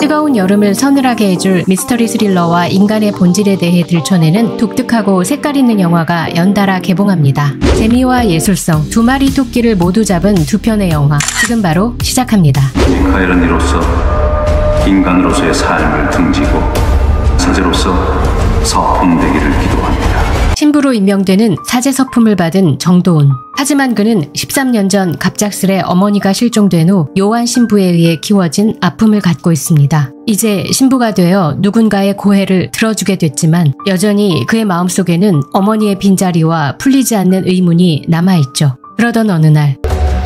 뜨거운 여름을 서늘하게 해줄 미스터리 스릴러와 인간의 본질에 대해 들춰내는 독특하고 색깔 있는 영화가 연달아 개봉합니다. 재미와 예술성, 두 마리 토끼를 모두 잡은 두 편의 영화, 지금 바로 시작합니다. 미카엘은 이로써 인간으로서의 삶을 등지고 사제로서 서품되기를 기도합니다. 신부로 임명되는 사제 서품을 받은 정도훈. 하지만 그는 13년 전 갑작스레 어머니가 실종된 후 요한 신부에 의해 키워진 아픔을 갖고 있습니다. 이제 신부가 되어 누군가의 고해를 들어주게 됐지만 여전히 그의 마음속에는 어머니의 빈자리와 풀리지 않는 의문이 남아있죠. 그러던 어느 날,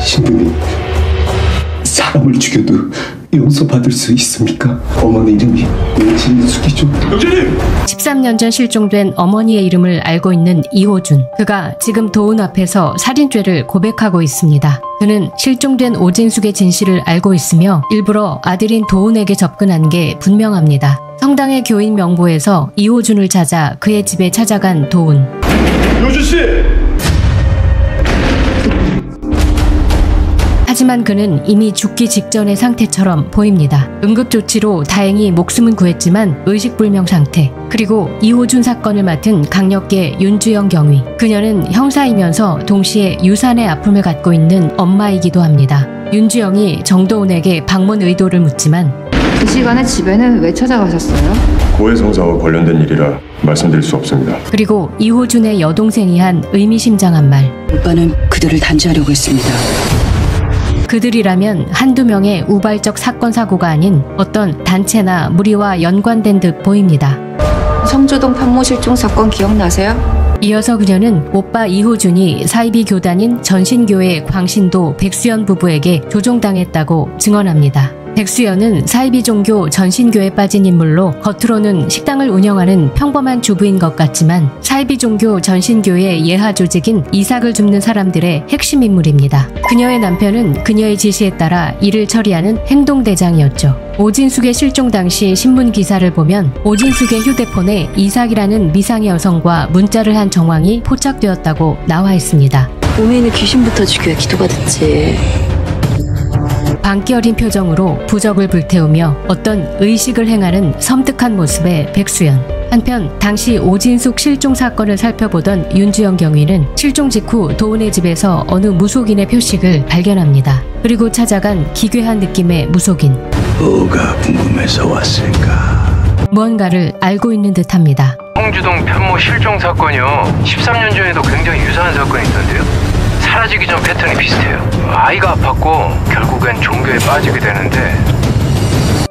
신부님, 사람을 죽여도 용서받을 수 있습니까? 어머니 이름이 왜 진숙이죠? 영재님! 13년 전 실종된 어머니의 이름을 알고 있는 이호준. 그가 지금 도훈 앞에서 살인죄를 고백하고 있습니다. 그는 실종된 오진숙의 진실을 알고 있으며 일부러 아들인 도훈에게 접근한 게 분명합니다. 성당의 교인 명부에서 이호준을 찾아 그의 집에 찾아간 도훈. 이호준씨! 하지만 그는 이미 죽기 직전의 상태처럼 보입니다. 응급조치로 다행히 목숨은 구했지만 의식불명 상태. 그리고 이호준 사건을 맡은 강력계 윤주영 경위. 그녀는 형사이면서 동시에 유산의 아픔을 갖고 있는 엄마이기도 합니다. 윤주영이 정도훈에게 방문 의도를 묻지만 그 시간에 집에는 왜 찾아가셨어요? 고해 성사와 관련된 일이라 말씀드릴 수 없습니다. 그리고 이호준의 여동생이 한 의미심장한 말. 오빠는 그들을 단죄하려고 했습니다. 그들이라면 한두 명의 우발적 사건 사고가 아닌 어떤 단체나 무리와 연관된 듯 보입니다. 성주동 판모 실종 사건 기억나세요? 이어서 그녀는 오빠 이호준이 사이비 교단인 전신교회 광신도 백수연 부부에게 조종당했다고 증언합니다. 백수연은 사이비 종교 전신교에 빠진 인물로 겉으로는 식당을 운영하는 평범한 주부인 것 같지만 사이비 종교 전신교의 예하 조직인 이삭을 줍는 사람들의 핵심 인물입니다. 그녀의 남편은 그녀의 지시에 따라 일을 처리하는 행동대장이었죠. 오진숙의 실종 당시 신문 기사를 보면 오진숙의 휴대폰에 이삭이라는 미상의 여성과 문자를 한 정황이 포착되었다고 나와 있습니다. 몸에 있는 귀신부터 죽여야 기도가 듣지. 방귀 어린 표정으로 부적을 불태우며 어떤 의식을 행하는 섬뜩한 모습의 백수연. 한편 당시 오진숙 실종 사건을 살펴보던 윤주영 경위는 실종 직후 도훈의 집에서 어느 무속인의 표식을 발견합니다. 그리고 찾아간 기괴한 느낌의 무속인. 뭐가 궁금해서 왔을까? 무언가를 알고 있는 듯합니다. 성주동 편모 실종 사건이요. 13년 전에도 굉장히 유사한 사건이 있던데요. 사라지기 전 패턴이 비슷해요. 아이가 아팠고 결국엔 종교에 빠지게 되는데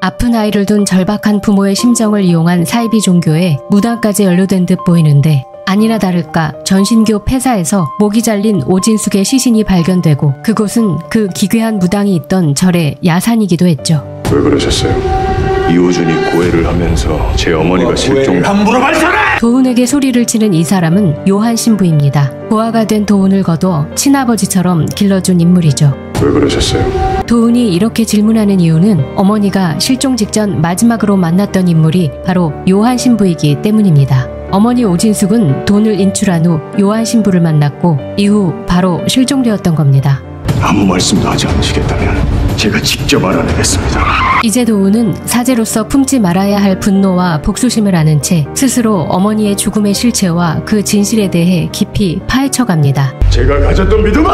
아픈 아이를 둔 절박한 부모의 심정을 이용한 사이비 종교에 무당까지 연루된 듯 보이는데 아니나 다를까 전신교 폐사에서 목이 잘린 오진숙의 시신이 발견되고 그곳은 그 기괴한 무당이 있던 절의 야산이기도 했죠. 왜 그러셨어요? 이호준이 고해를 하면서 제 어머니가 실종... 함부로 말잖아! 도훈에게 소리를 치는 이 사람은 요한 신부입니다. 고아가 된 도훈을 거둬 친아버지처럼 길러준 인물이죠. 왜 그러셨어요? 도훈이 이렇게 질문하는 이유는 어머니가 실종 직전 마지막으로 만났던 인물이 바로 요한 신부이기 때문입니다. 어머니 오진숙은 돈을 인출한 후 요한 신부를 만났고 이후 바로 실종되었던 겁니다. 아무 말씀도 하지 않으시겠다면 제가 직접 알아내겠습니다. 이제 도훈은 사제로서 품지 말아야 할 분노와 복수심을 아는 채 스스로 어머니의 죽음의 실체와 그 진실에 대해 깊이 파헤쳐갑니다. 제가 가졌던 믿음은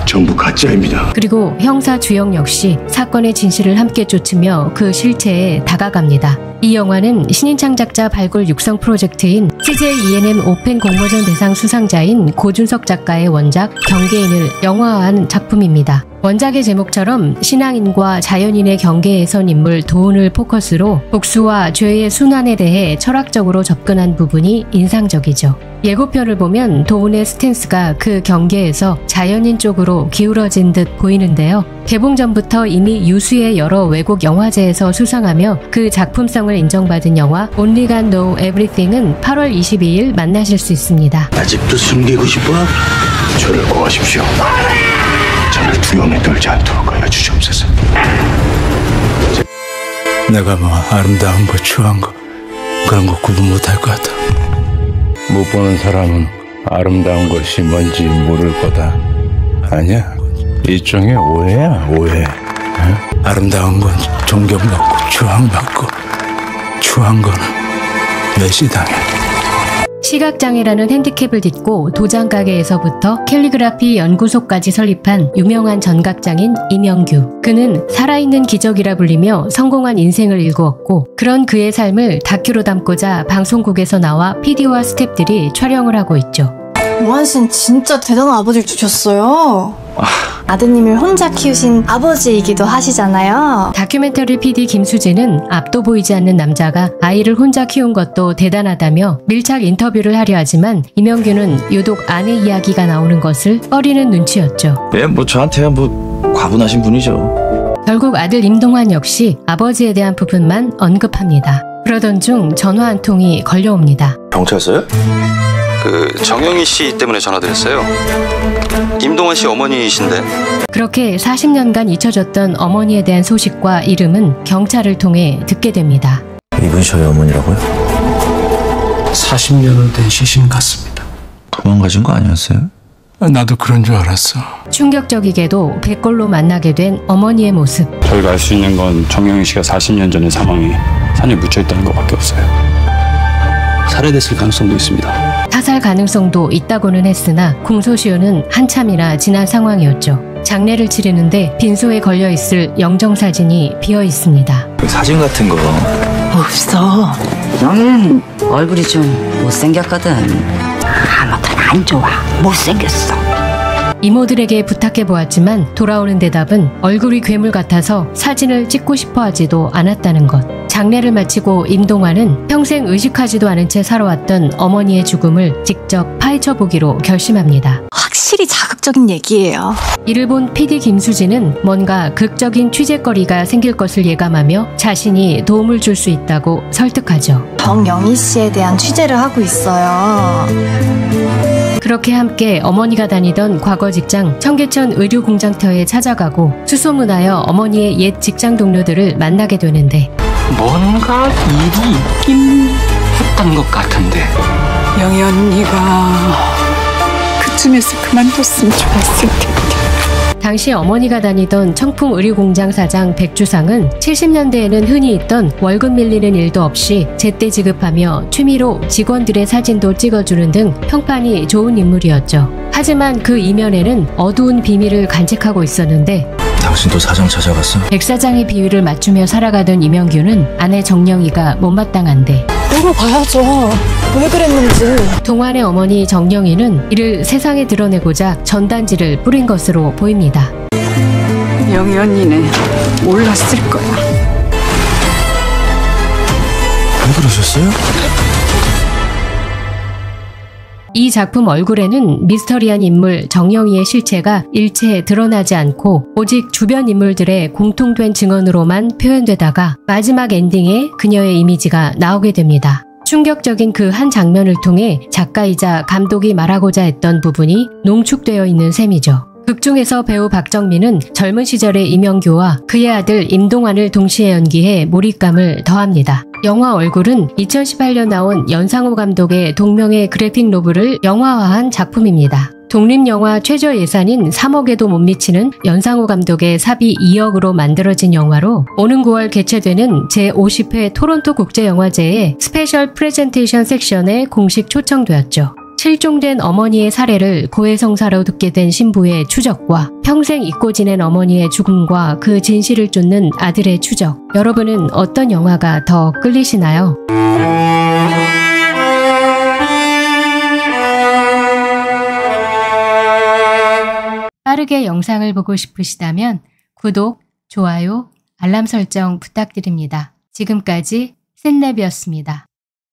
전부 가짜입니다. 그리고 형사 주영 역시 사건의 진실을 함께 쫓으며 그 실체에 다가갑니다. 이 영화는 신인 창작자 발굴 육성 프로젝트인 CJ ENM 오펜 공모전 대상 수상자인 고준석 작가의 원작 경계인을 영화화한 작품입니다. 원작의 제목처럼 신앙인과 자연인의 경계에 선 인물 도훈을 포커스로 복수와 죄의 순환에 대해 철학적으로 접근한 부분이 인상적이죠. 예고편을 보면 도훈의 스탠스가 그 경계에서 자연인 쪽으로 기울어진 듯 보이는데요. 개봉 전부터 이미 유수의 여러 외국 영화제에서 수상하며 그 작품성을 인정받은 영화 Only God Knows Everything은 8월 22일 만나실 수 있습니다. 아직도 숨기고 싶어? 저를 구하십시오. 저를 두려움에 떨지 않도록 하여 주시옵소서. 내가 뭐 아름다운 거 추한 거 그런 거 구분 못할 것 같아. 못 보는 사람은 아름다운 것이 뭔지 모를 거다. 아니야, 일종의 오해야, 오해. 어? 아름다운 건 존경받고 추앙받고 추한 거는 멸시당해. 시각장애라는 핸디캡을 딛고 도장가게에서부터 캘리그라피 연구소까지 설립한 유명한 전각장인 이명규. 그는 살아있는 기적이라 불리며 성공한 인생을 일구었고, 그런 그의 삶을 다큐로 담고자 방송국에서 나와 PD와 스태프들이 촬영을 하고 있죠. 오한 씨는 진짜 대단한 아버지를 두셨어요. 아드님을 혼자 키우신 아버지이기도 하시잖아요. 다큐멘터리 PD 김수진은 앞도 보이지 않는 남자가 아이를 혼자 키운 것도 대단하다며 밀착 인터뷰를 하려 하지만 이명규는 유독 아내 이야기가 나오는 것을 꺼리는 눈치였죠. 예, 저한테야 과분하신 분이죠. 결국 아들 임동환 역시 아버지에 대한 부분만 언급합니다. 그러던 중 전화 한 통이 걸려옵니다. 경찰서요? 정영희 씨 때문에 전화드렸어요. 임동환 씨 어머니이신데. 그렇게 40년간 잊혀졌던 어머니에 대한 소식과 이름은 경찰을 통해 듣게 됩니다. 이분이 저희 어머니라고요? 40년은 된 시신 같습니다. 도망가신 거 아니었어요? 나도 그런 줄 알았어. 충격적이게도 백골로 만나게 된 어머니의 모습. 저희가 알 수 있는 건 정영희 씨가 40년 전의 상황에 산에 묻혀있다는 것밖에 없어요. 살해됐을 가능성도 있습니다. 타살 가능성도 있다고는 했으나 공소시효는 한참이나 지난 상황이었죠. 장례를 치르는데 빈소에 걸려있을 영정사진이 비어있습니다. 사진 같은 거 없어. 너는 얼굴이 좀 못생겼거든. 아무튼 안 좋아. 못생겼어. 이모들에게 부탁해보았지만 돌아오는 대답은 얼굴이 괴물 같아서 사진을 찍고 싶어 하지도 않았다는 것. 장례를 마치고 임동환은 평생 의식하지도 않은 채 살아왔던 어머니의 죽음을 직접 파헤쳐보기로 결심합니다. 확실히 자극적인 얘기예요. 이를 본 PD 김수진은 뭔가 극적인 취재거리가 생길 것을 예감하며 자신이 도움을 줄 수 있다고 설득하죠. 정영희 씨에 대한 취재를 하고 있어요. 그렇게 함께 어머니가 다니던 과거 직장 청계천 의류공장터에 찾아가고 수소문하여 어머니의 옛 직장 동료들을 만나게 되는데 뭔가 일이 있긴 했던 것 같은데. 영희 언니가 그쯤에서 그만뒀으면 좋았을 텐데. 당시 어머니가 다니던 청풍 의류공장 사장 백주상은 70년대에는 흔히 있던 월급 밀리는 일도 없이 제때 지급하며 취미로 직원들의 사진도 찍어주는 등 평판이 좋은 인물이었죠. 하지만 그 이면에는 어두운 비밀을 간직하고 있었는데 당신도 사장 찾아갔어? 백 사장의 비위를 맞추며 살아가던 이명규는 아내 정영희가 못마땅한데 물어봐야죠. 왜 그랬는지. 동환의 어머니 정영희는 이를 세상에 드러내고자 전단지를 뿌린 것으로 보입니다. 영희 언니는 몰랐을 거야. 왜 그러셨어요? 이 작품 얼굴에는 미스터리한 인물 정영희의 실체가 일체 드러나지 않고 오직 주변 인물들의 공통된 증언으로만 표현되다가 마지막 엔딩에 그녀의 이미지가 나오게 됩니다. 충격적인 그 한 장면을 통해 작가이자 감독이 말하고자 했던 부분이 농축되어 있는 셈이죠. 극중에서 배우 박정민은 젊은 시절의 이명규와 그의 아들 임동환을 동시에 연기해 몰입감을 더합니다. 영화 얼굴은 2018년 나온 연상호 감독의 동명의 그래픽 노블을 영화화한 작품입니다. 독립영화 최저 예산인 3억에도 못 미치는 연상호 감독의 사비 2억으로 만들어진 영화로 오는 9월 개최되는 제50회 토론토 국제영화제의 스페셜 프레젠테이션 섹션에 공식 초청되었죠. 실종된 어머니의 사례를 고해성사로 듣게 된 신부의 추적과 평생 잊고 지낸 어머니의 죽음과 그 진실을 쫓는 아들의 추적. 여러분은 어떤 영화가 더 끌리시나요? 빠르게 영상을 보고 싶으시다면 구독, 좋아요, 알람 설정 부탁드립니다. 지금까지 샌랩이었습니다.